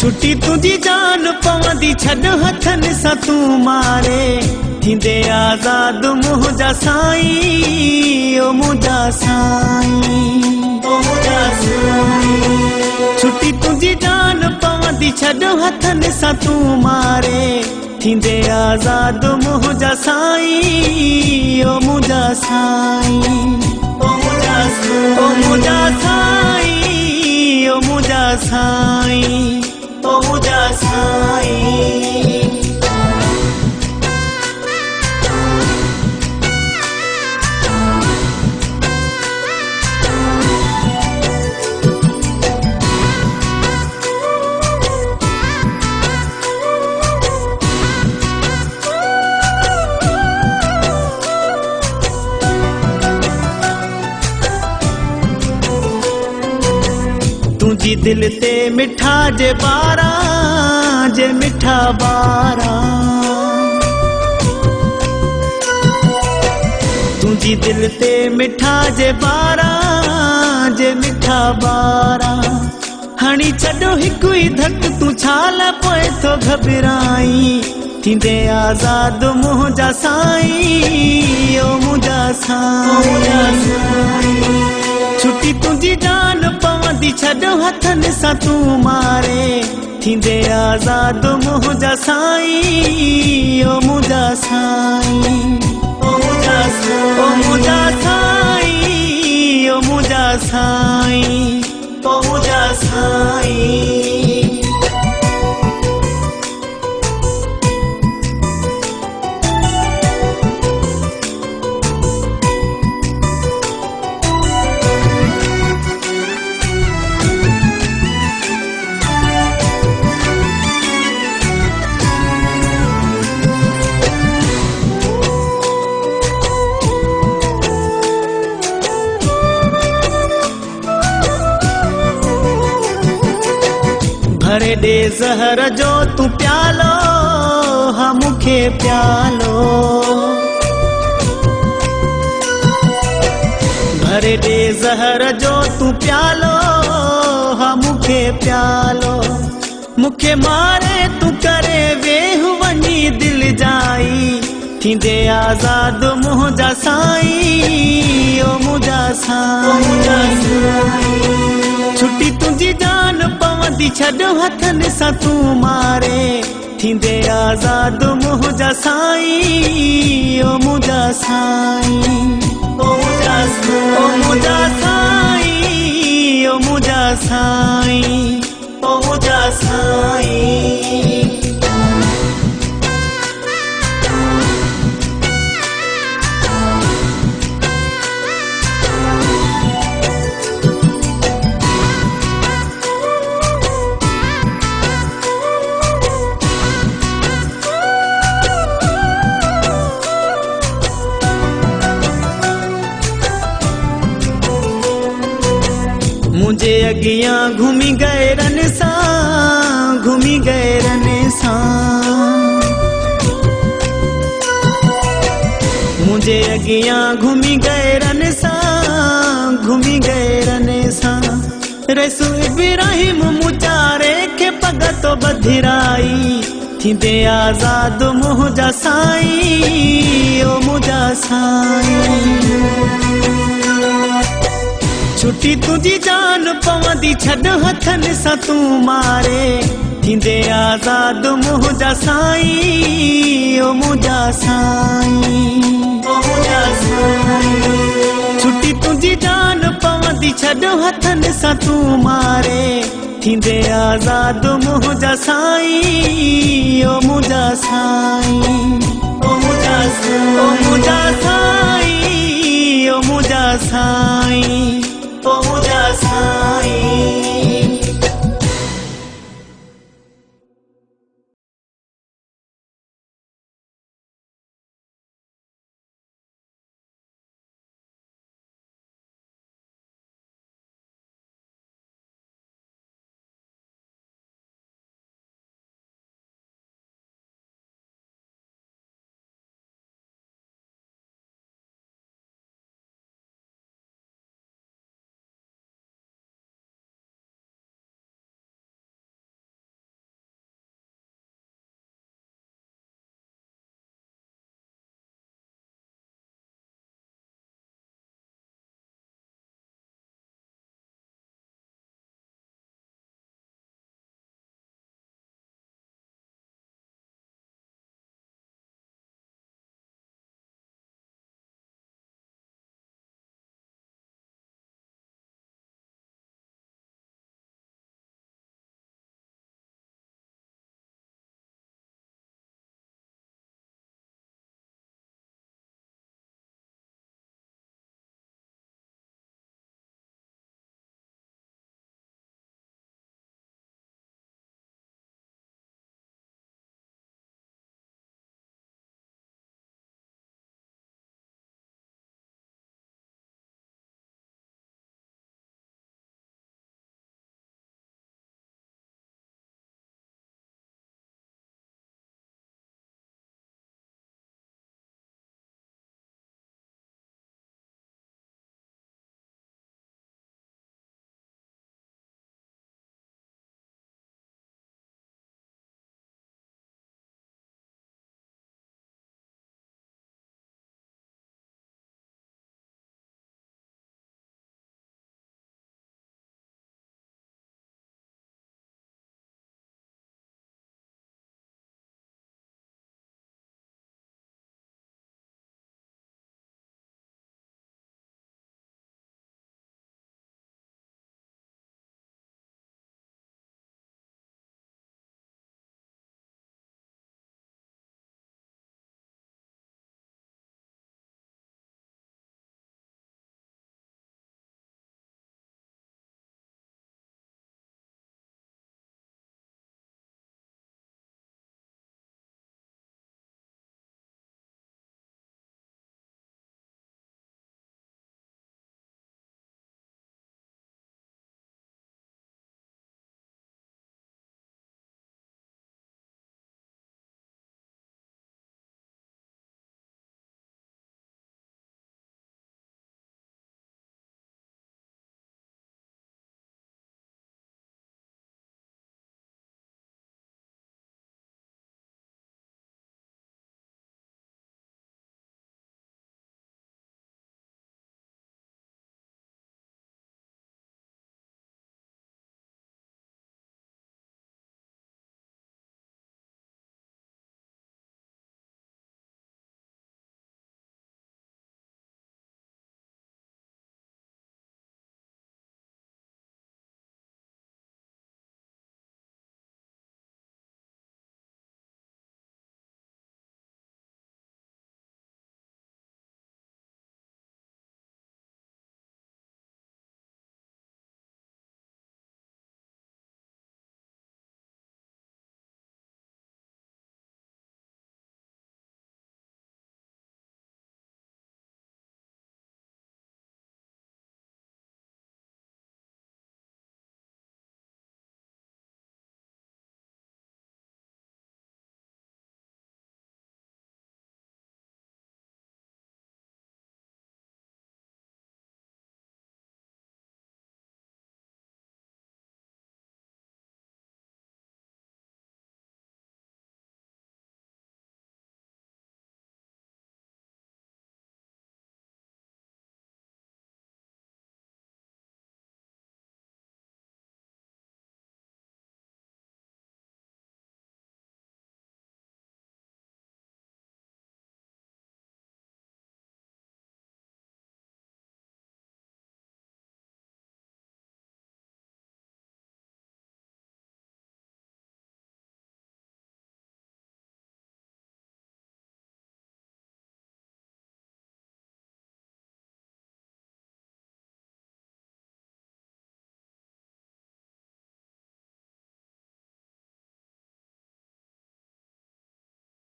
छुट्टी तुझी जान पवंदी छॾ हथनि सां तूं मारे थींदे आज़ाद मुंहिंजा साईं ओ मुंहिंजा साईं ओ मुंहिंजा साईं। छुट्टी तुझी जान पवंदी छॾ हथनि सां तूं मारे थींदे आज़ाद मुंहिंजा साईं ओ मुंहिंजा साईं ओ मुंहिंजा साईं ओ मुंहिंजा साईं ओ मुंहिंजा साईं ओ मुंहिंजा साईं। तुझी दिल ते मिठा जे बारा जे मिठा बारा तुझी दिल ते मिठा जे बारा जे मिठा बारा हणी छॾो हिकु ई धक तूं छाल पोइ थो घबराई थींदे आज़ाद मुंहिंजा साईं ओ मुंहिंजा साईं। छुट्टी तुझी जान पवंदी छॾ हथनि सां तूं मारे थींदे आज़ाद मुंहिंजा साईं ओ मुंहिंजा साईं ओ मुंहिंजा साईं ओ मुंहिंजा साईं ओ मुंहिंजा साईं ओ मुंहिंजा साईं। भरे दे ज़हर जो तूं प्यालो हा मूंखे प्यालो भरे दे ज़हर जो तूं प्यालो हा मूंखे प्यालो मूंखे मारे तूं करे वेह वञी दिल जाई थींदे आज़ाद मुंहिंजा साईं ओ मुंहिंजा साईं। छुट्टी तुझी जान पवंदी छॾ हथनि सां तूं मारे थींदे आज़ाद मुंहिंजा साईं ओ मुंहिंजा साईं ओ मुंहिंजा साईं ओ मुंहिंजा साईं ओ मुंहिंजा साईं ओ मुंहिंजा साईं। मुझे अगियां घूमी गए रन सां घूमी गए रन सां मुझे अगियां घूमी गए रन सां घूमी गए रन सां रसू इब्राहिम मुचारे के पग तो बधिराई थींदे आज़ाद मुंहिंजा साईं ओ मुंहिंजा साईं। छुट्टी तुझी जान पवंदी छॾ हथनि सां तूं मारे थींदे आज़ाद मुंहिंजा साईं ओ मुंहिंजा साईं ओ मुंहिंजा साईं। छुट्टी तुझी जान पवंदी छॾ हथनि सां तूं मारे थींदे आज़ाद मुंहिंजा साईं ओ मुंहिंजा साईं ओ मुंहिंजा साईं ओ मुंहिंजा साईं ओ मुंहिंजा साईं ओ मुंहिंजा साईं।